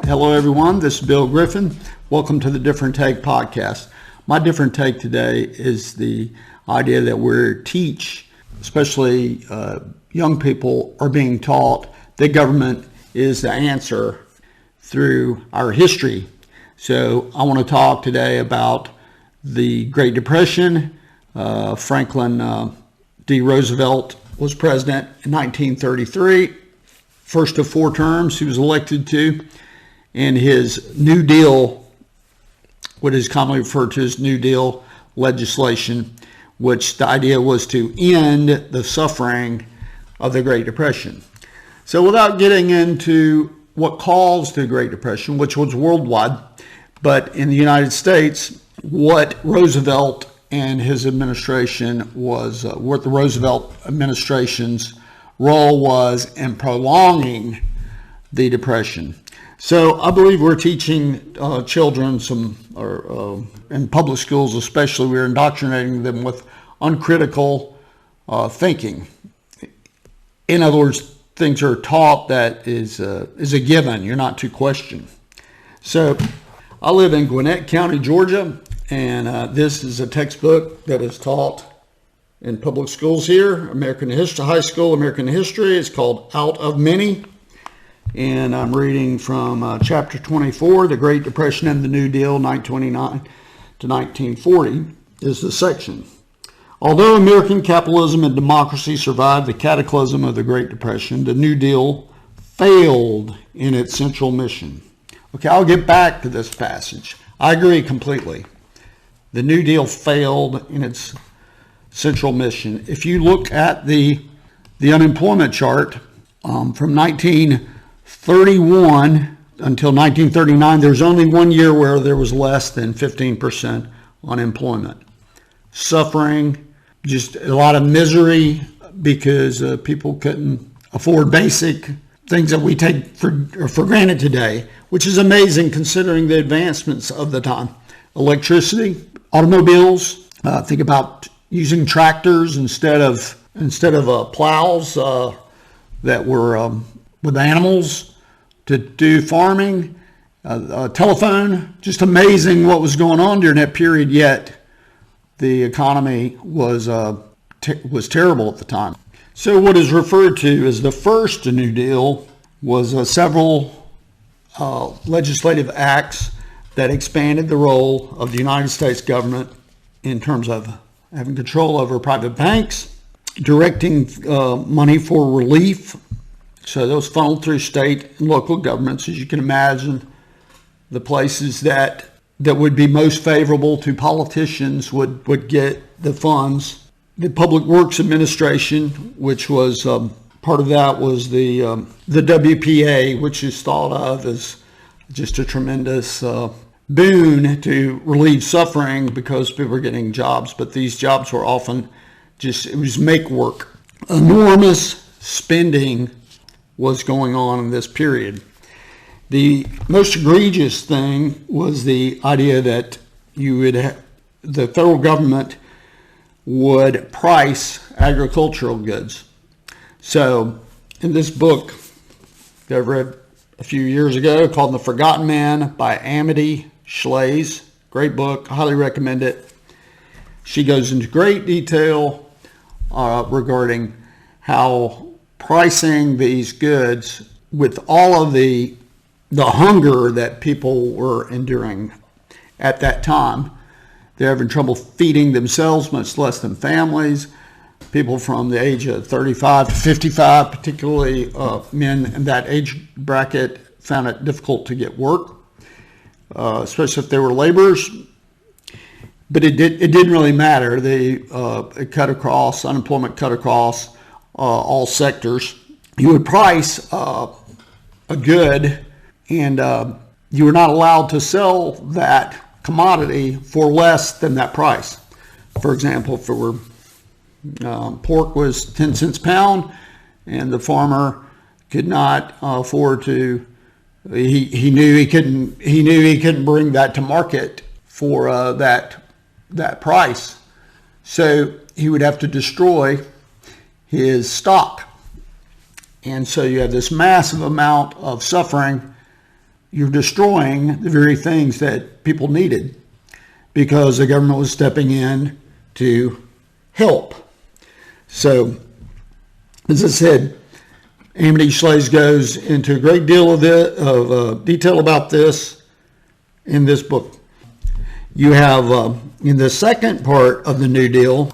Hello everyone, this is Bill Griffin. Welcome to the Different Take podcast. My different take today is the idea that we teach, especially young people are being taught that government is the answer through our history. So I want to talk today about the Great Depression. Franklin D. Roosevelt was president in 1933, first of 4 terms he was elected to. And his New Deal, what is commonly referred to as New Deal legislation, which the idea was to end the suffering of the Great Depression. So without getting into what caused the Great Depression, which was worldwide, but in the United States, what Roosevelt and his administration was, what the Roosevelt administration's role was in prolonging the Depression. So I believe we're teaching children in public schools especially, we're indoctrinating them with uncritical thinking. In other words, things are taught that is a given. You're not to question. So I live in Gwinnett County, Georgia, and this is a textbook that is taught in public schools here. American History, high school American History. It's called Out of Many. And I'm reading from chapter 24, The Great Depression and the New Deal, 1929 to 1940, is the section. Although American capitalism and democracy survived the cataclysm of the Great Depression, the New Deal failed in its central mission. Okay, I'll get back to this passage. I agree completely. The New Deal failed in its central mission. If you look at the unemployment chart from 1931 until 1939, there's only one year where there was less than 15% unemployment. Suffering, just a lot of misery because people couldn't afford basic things that we take for granted today, which is amazing considering the advancements of the time. Electricity, automobiles, think about using tractors instead of plows that were with animals to do farming, telephone, just amazing what was going on during that period, yet the economy was terrible at the time. So what is referred to as the first New Deal was several legislative acts that expanded the role of the United States government in terms of having control over private banks, directing money for relief. So those funneled through state and local governments. As you can imagine, the places that would be most favorable to politicians would get the funds. The Public Works Administration, which was part of that, was the WPA, which is thought of as just a tremendous boon to relieve suffering because people were getting jobs. But these jobs were often it was make work. Enormous spending was going on in this period. The most egregious thing was the idea that the federal government would price agricultural goods. So in this book that I read a few years ago called The Forgotten Man by Amity Shlaes, great book, highly recommend it. She goes into great detail regarding how pricing these goods with all of the hunger that people were enduring at that time. They're having trouble feeding themselves, much less than families. People from the age of 35 to 55, particularly men in that age bracket, found it difficult to get work, especially if they were laborers. But it didn't really matter. It cut across, unemployment cut across all sectors. You would price a good, and you were not allowed to sell that commodity for less than that price. For example, if it were pork was 10 cents a pound, and the farmer could not afford to. He knew he couldn't bring that to market for that price, so he would have to destroy his stock. And so you have this massive amount of suffering you're destroying the very things that people needed because the government was stepping in to help. So, as I said, Amity Shlaes goes into a great deal of detail about this in this book. You have, in the second part of the New Deal,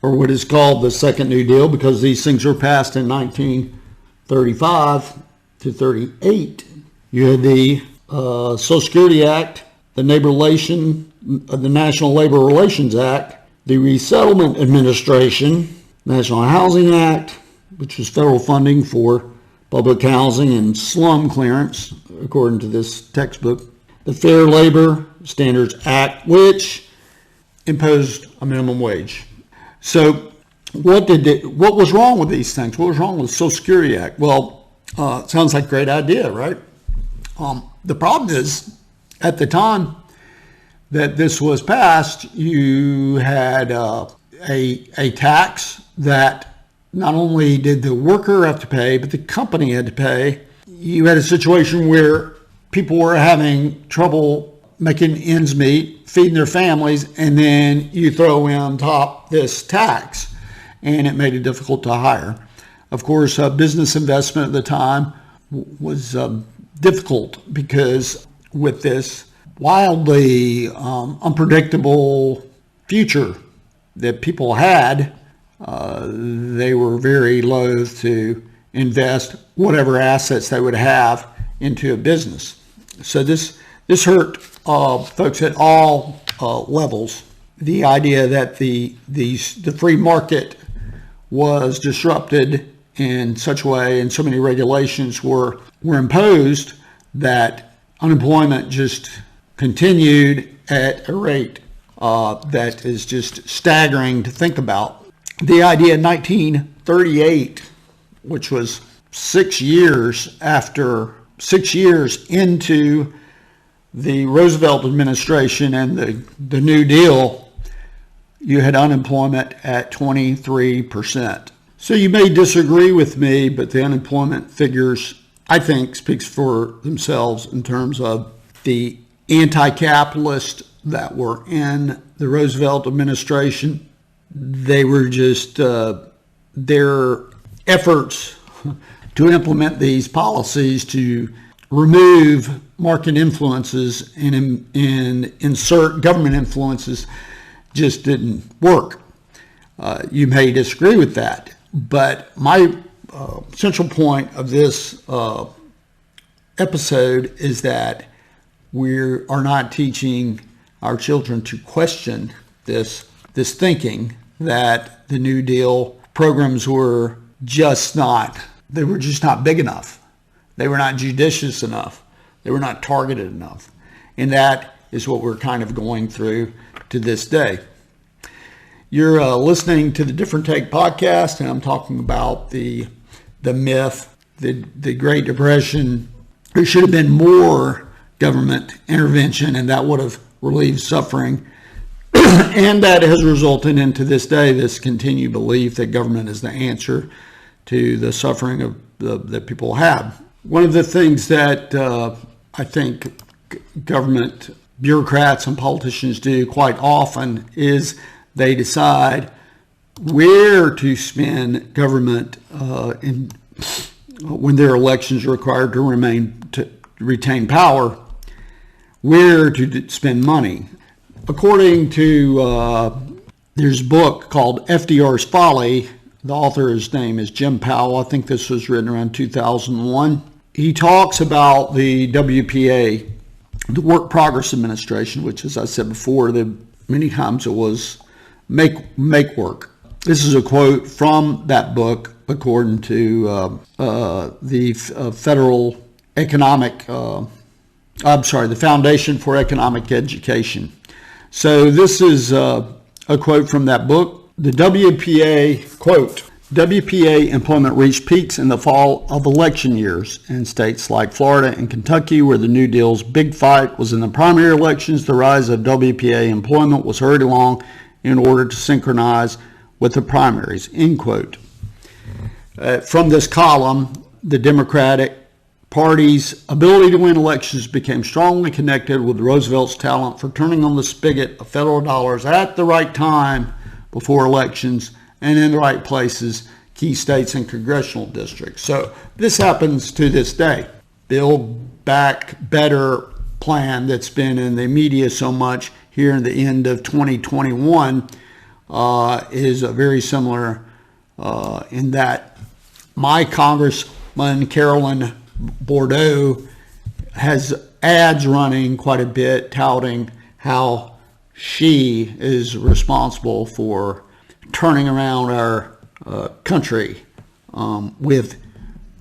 or what is called the Second New Deal, because these things were passed in 1935 to 38, you had the Social Security Act, the National Labor Relations Act, the Resettlement Administration, National Housing Act, which was federal funding for public housing and slum clearance, according to this textbook, the Fair Labor Standards Act, which imposed a minimum wage. So what was wrong with these things? What was wrong with the Social Security Act? Well, it sounds like a great idea, right? The problem is, at the time that this was passed, you had a tax that not only did the worker have to pay, but the company had to pay. You had a situation where people were having trouble making ends meet, feeding their families, and then you throw in on top this tax, and it made it difficult to hire. Of course, business investment at the time was difficult because with this wildly unpredictable future that people had, they were very loath to invest whatever assets they would have into a business. So this hurt folks at all levels. The idea that the free market was disrupted in such a way, and so many regulations were imposed that unemployment just continued at a rate that is just staggering to think about. The idea in 1938, which was 6 years into the Roosevelt administration and the New Deal, you had unemployment at 23%. So you may disagree with me, but the unemployment figures, I think, speaks for themselves in terms of the anti-capitalist that were in the Roosevelt administration. They were just, their efforts to implement these policies to remove market influences and insert government influences just didn't work. You may disagree with that, but my central point of this episode is that we are not teaching our children to question this thinking that the New Deal programs were just not big enough. They were not judicious enough. They were not targeted enough. And that is what we're kind of going through to this day. You're listening to the Different Take podcast, and I'm talking about the myth, the Great Depression. There should have been more government intervention, and that would have relieved suffering. And that has resulted into this day, this continued belief that government is the answer to the suffering that people have. One of the things that I think government bureaucrats and politicians do quite often is they decide where to spend government when their elections are required to retain power, where to spend money. According to, there's a book called FDR's Folly. The author's name is Jim Powell. I think this was written around 2001. He talks about the WPA, the Work Progress Administration, which, as I said before, many times it was make work. This is a quote from that book, according to the Foundation for Economic Education. So this is a quote from that book. The WPA, quote, WPA employment reached peaks in the fall of election years in states like Florida and Kentucky, where the New Deal's big fight was in the primary elections. The rise of WPA employment was hurried along in order to synchronize with the primaries, end quote. From this column, the Democratic party's ability to win elections became strongly connected with Roosevelt's talent for turning on the spigot of federal dollars at the right time before elections and in the right places, key states and congressional districts. So this happens to this day. Build Back Better plan that's been in the media so much here in the end of 2021 is very similar in that my Congressman Carolyn Bordeaux has ads running quite a bit touting how she is responsible for turning around our country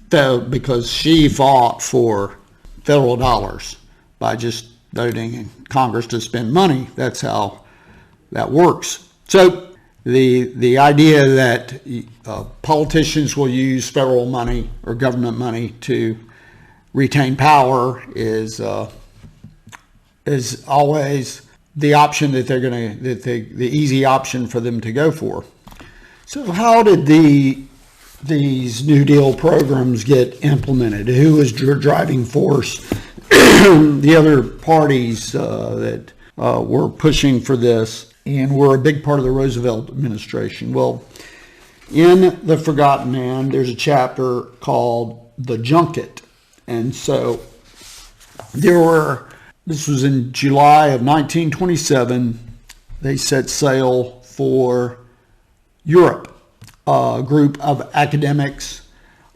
because she fought for federal dollars by just voting in Congress to spend money. That's how that works. So the idea that politicians will use federal money or government money to retain power is always the option that they're going to, the easy option for them to go for. So how did these New Deal programs get implemented? Who was the driving force? The other parties that were pushing for this and were a big part of the Roosevelt administration. Well, in The Forgotten Man, there's a chapter called The Junket. And so this was in July of 1927, they set sail for Europe, a group of academics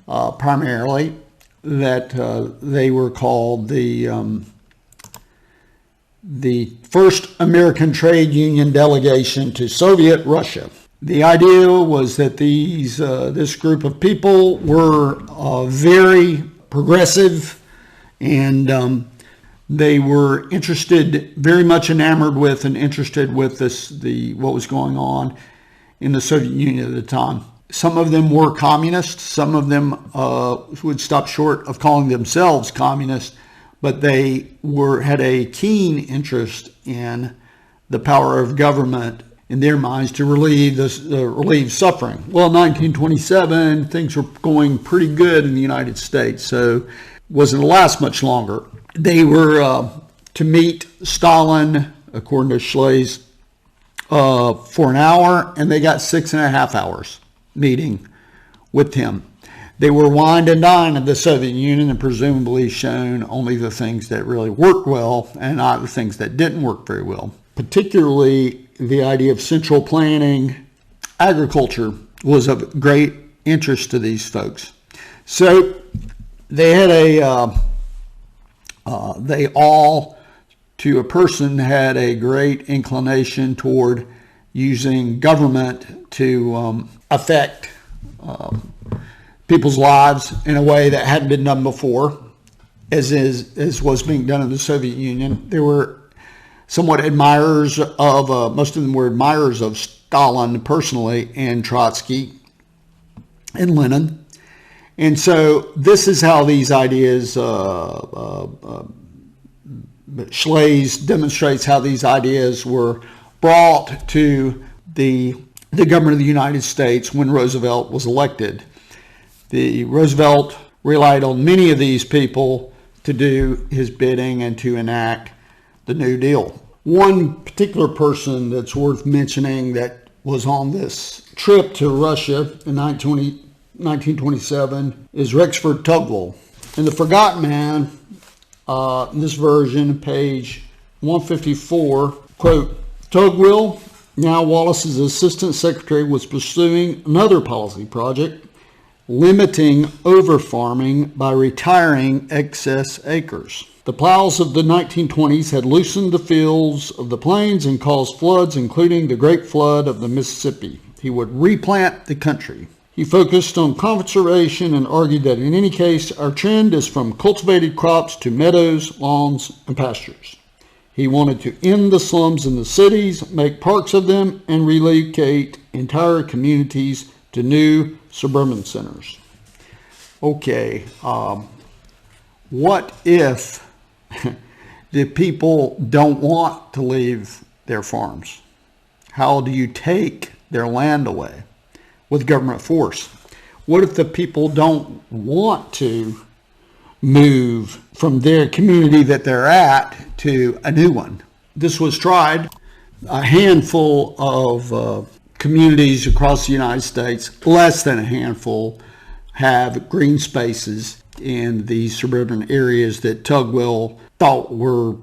primarily that they were called the First American Trade Union Delegation to Soviet Russia. The idea was that this group of people were very progressive, and they were very much enamored with and interested with what was going on in the Soviet Union at the time. Some of them were communists. Some of them would stop short of calling themselves communists, but they had a keen interest in the power of government in their minds to relieve suffering. Well, in 1927, things were going pretty good in the United States, so it wasn't to last much longer. They were to meet Stalin, according to Shlaes, for an hour, and they got 6.5 hours meeting with him. They were wined and dined of the Soviet Union and presumably shown only the things that really worked well and not the things that didn't work very well. Particularly the idea of central planning, agriculture was of great interest to these folks. So they had they all, to a person, had a great inclination toward using government to affect people's lives in a way that hadn't been done before, as was being done in the Soviet Union. They were somewhat admirers of, most of them were admirers of Stalin personally, and Trotsky and Lenin. And so this is how these ideas, Shlaes demonstrates how these ideas were brought to the government of the United States when Roosevelt was elected. Roosevelt relied on many of these people to do his bidding and to enact the New Deal. One particular person that's worth mentioning that was on this trip to Russia in 1927 is Rexford Tugwell. In The Forgotten Man, in this version, page 154, quote, Tugwell, now Wallace's assistant secretary, was pursuing another policy project, limiting over-farming by retiring excess acres. The plows of the 1920s had loosened the fields of the plains and caused floods, including the Great Flood of the Mississippi. He would replant the country. He focused on conservation and argued that in any case, our trend is from cultivated crops to meadows, lawns, and pastures. He wanted to end the slums in the cities, make parks of them, and relocate entire communities to new suburban centers. Okay, what if the people don't want to leave their farms? How do you take their land away? With government force. What if the people don't want to move from their community that they're at to a new one. This was tried. A handful of communities across the United States, less than a handful, have green spaces in the suburban areas that Tugwell thought would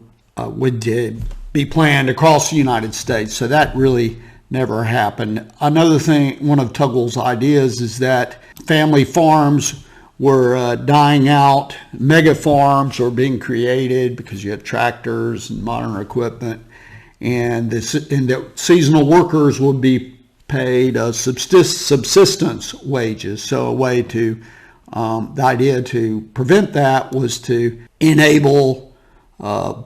be planned across the United States. So that really never happened. Another thing, one of Tugwell's ideas is that family farms were dying out. Mega farms were being created because you had tractors and modern equipment, and the seasonal workers would be paid subsistence wages. So a way to, the idea to prevent that was to enable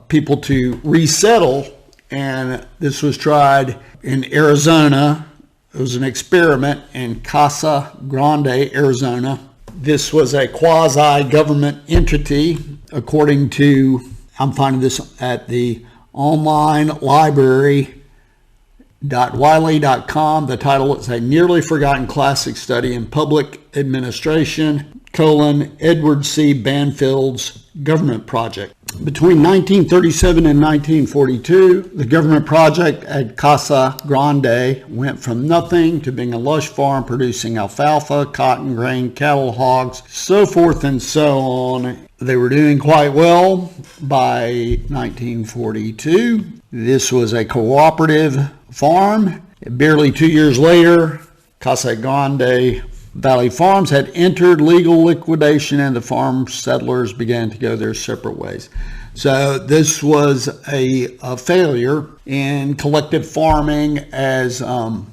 people to resettle, and this was tried in Arizona. It was an experiment in Casa Grande, Arizona. This was a quasi-government entity, according to, I'm finding this at the online library.wiley.com. The title is A Nearly Forgotten Classic Study in Public Administration, Edward C. Banfield's Government Project. Between 1937 and 1942, the government project at Casa Grande went from nothing to being a lush farm producing alfalfa, cotton, grain, cattle, hogs, so forth and so on. They were doing quite well by 1942. This was a cooperative farm. Barely 2 years later, Casa Grande Valley Farms had entered legal liquidation, and the farm settlers began to go their separate ways. So this was a failure in collective farming as some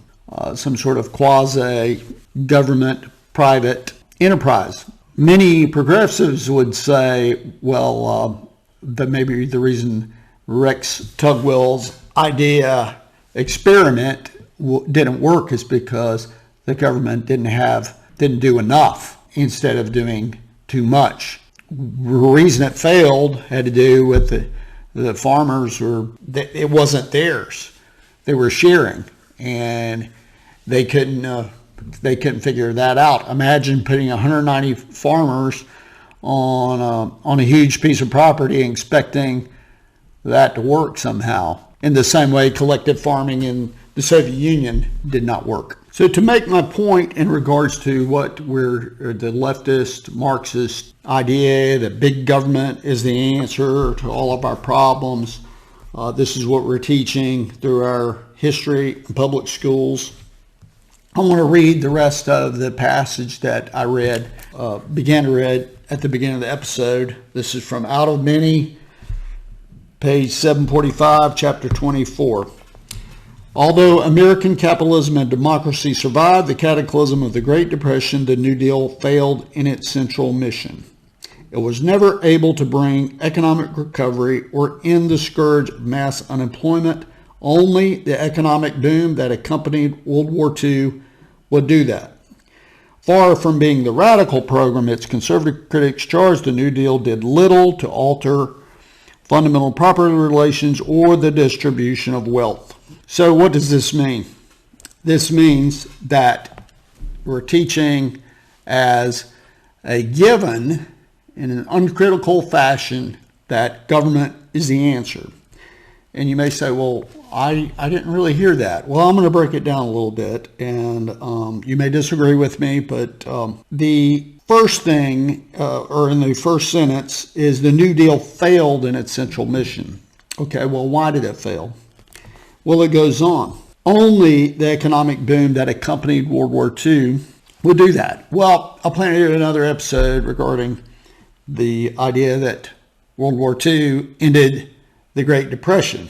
sort of quasi-government private enterprise. Many progressives would say, well, that maybe the reason Rex Tugwell's experiment didn't work is because the government didn't do enough instead of doing too much. The reason it failed had to do with the farmers it wasn't theirs. They were sharing, and they couldn't figure that out. Imagine putting 190 farmers on a huge piece of property and expecting that to work somehow. In the same way, collective farming in the Soviet Union did not work. So to make my point in regards to the leftist Marxist idea that big government is the answer to all of our problems, this is what we're teaching through our history in public schools. I want to read the rest of the passage that I began to read at the beginning of the episode. This is from Out of Many, page 745, chapter 24. Although American capitalism and democracy survived the cataclysm of the Great Depression, the New Deal failed in its central mission. It was never able to bring economic recovery or end the scourge of mass unemployment. Only the economic boom that accompanied World War II would do that. Far from being the radical program its conservative critics charged, the New Deal did little to alter fundamental property relations or the distribution of wealth. So what does this mean? This means that we're teaching as a given in an uncritical fashion that government is the answer. And you may say, well, I didn't really hear that. Well, I'm going to break it down a little bit, and you may disagree with me, but the first thing, or in the first sentence, is the New Deal failed in its central mission. Okay, well, why did it fail? Well, it goes on. Only the economic boom that accompanied World War II would do that. Well, I'll plan to do another episode regarding the idea that World War II ended the Great Depression,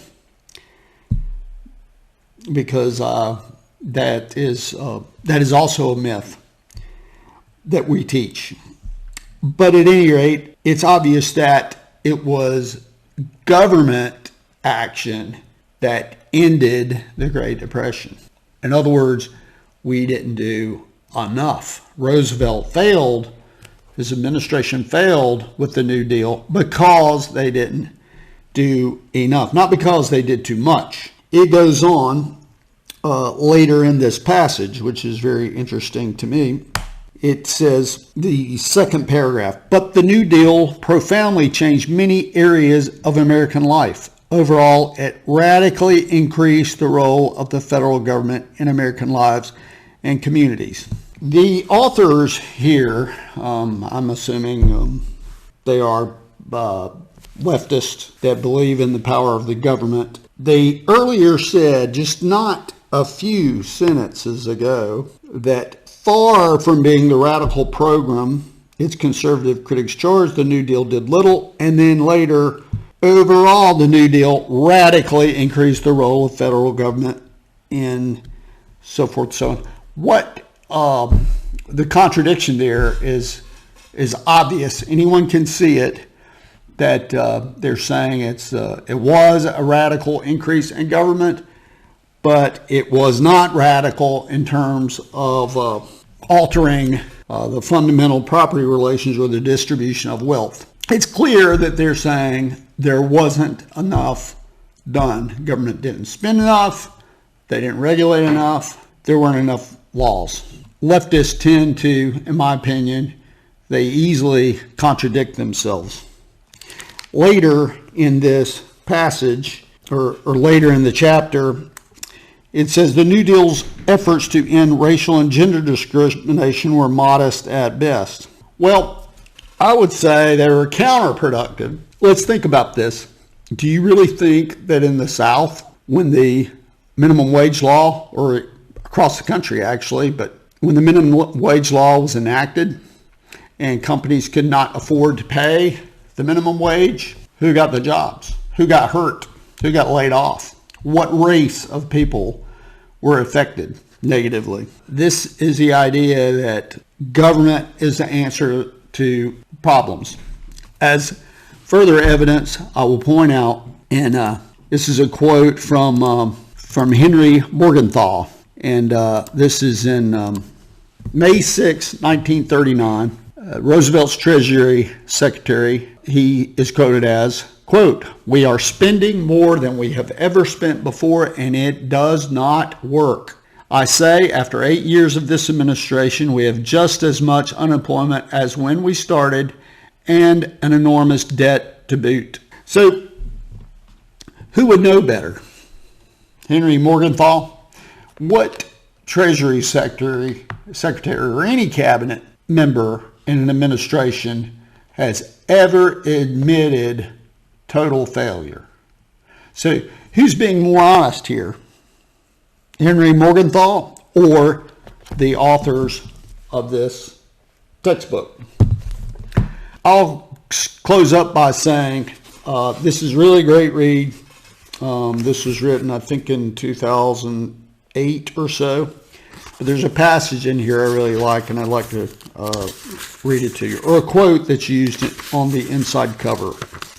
because that is also a myth that we teach. But at any rate, it's obvious that it was government action that ended the Great Depression. In other words, we didn't do enough. Roosevelt failed, his administration failed with the New Deal because they didn't do enough, not because they did too much. It goes on later in this passage, which is very interesting to me. it says, the second paragraph, but the New Deal profoundly changed many areas of American life. Overall, it radically increased the role of the federal government in American lives and communities. The authors here, I'm assuming they are leftists that believe in the power of the government. They earlier said, just not a few sentences ago, that far from being the radical program its conservative critics charged, the New Deal did little, and then later, overall, the New Deal radically increased the role of federal government in so forth. So what the contradiction there is obvious. Anyone can see it, that they're saying it was a radical increase in government, but it was not radical in terms of altering the fundamental property relations or the distribution of wealth. It's clear that they're saying there wasn't enough done. Government didn't spend enough, they didn't regulate enough, there weren't enough laws. Leftists tend to, in my opinion, they easily contradict themselves. Later in this passage, or later in the chapter, it says the New Deal's efforts to end racial and gender discrimination were modest at best. Well, I would say they were counterproductive. Let's think about this. Do you really think that in the South, when the minimum wage law, or across the country actually, but when the minimum wage law was enacted and companies could not afford to pay the minimum wage, who got the jobs? Who got hurt? Who got laid off? What race of people were affected negatively? This is the idea that government is the answer to problems. As further evidence, I will point out, and this is a quote from Henry Morgenthau, and this is in May 6, 1939. Roosevelt's Treasury Secretary, he is quoted as, quote, "We are spending more than we have ever spent before, and it does not work. I say, after 8 years of this administration, we have just as much unemployment as when we started, and an enormous debt to boot." So, who would know better? Henry Morgenthau? What Treasury Secretary or any cabinet member in an administration has ever admitted total failure? So who's being more honest here? Henry Morgenthau or the authors of this textbook? I'll close up by saying this is really a great read. This was written, I think, in 2008 or so. But there's a passage in here I really like, and I'd like to read it to you, or a quote that's used on the inside cover.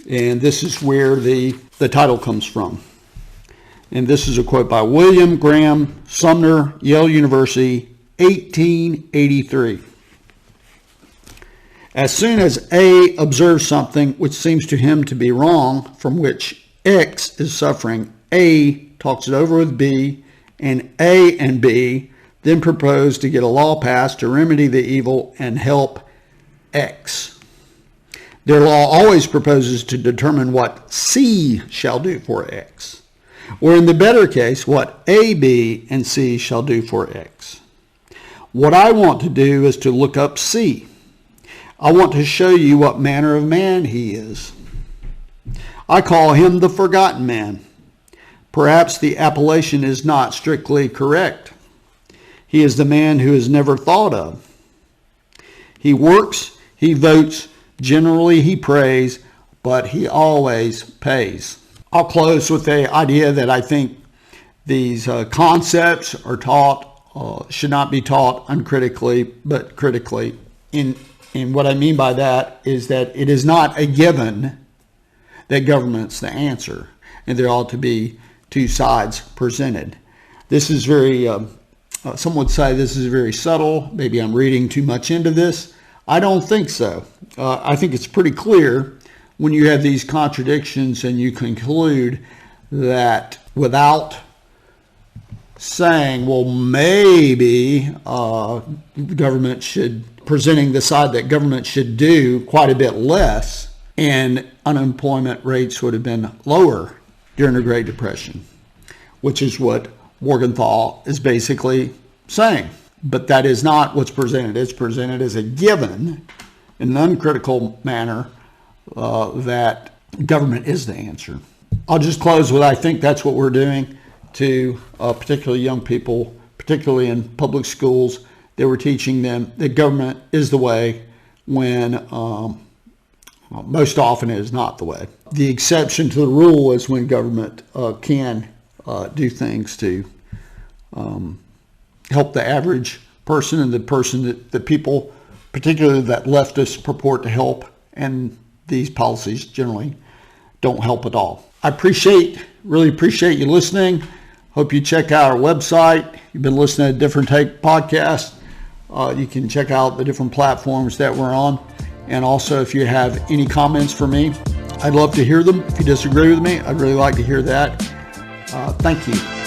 And this is where the title comes from. And this is a quote by William Graham Sumner, Yale University, 1883. As soon as A observes something which seems to him to be wrong, from which X is suffering, A talks it over with B, and A and B then propose to get a law passed to remedy the evil and help X. Their law always proposes to determine what C shall do for X, or in the better case, what A, B, and C shall do for X. What I want to do is to look up C. I want to show you what manner of man he is. I call him the Forgotten Man. Perhaps the appellation is not strictly correct. He is the man who is never thought of. He works, he votes, generally he prays, but he always pays. I'll close with the idea that I think these concepts are taught, should not be taught uncritically, but critically. And what I mean by that is that it is not a given that government's the answer, and there ought to be two sides presented. This is very... some would say this is very subtle. Maybe I'm reading too much into this. I don't think so. I think it's pretty clear when you have these contradictions and you conclude that without saying, well, maybe government should, presenting the side that government should do quite a bit less, and unemployment rates would have been lower during the Great Depression, which is what Morgenthau is basically saying. But that is not what's presented. It's presented as a given in an uncritical manner that government is the answer. I'll just close with, I think that's what we're doing to particularly young people, particularly in public schools. They were teaching them that government is the way when most often it is not the way. The exception to the rule is when government can do things to help the average person and the person that the people, particularly that leftists purport to help, and these policies generally don't help at all. I really appreciate you listening. Hope you check out our website. You've been listening to Different Take Podcast. You can check out the different platforms that we're on. And also, if you have any comments for me, I'd love to hear them. If you disagree with me, I'd really like to hear that. Thank you.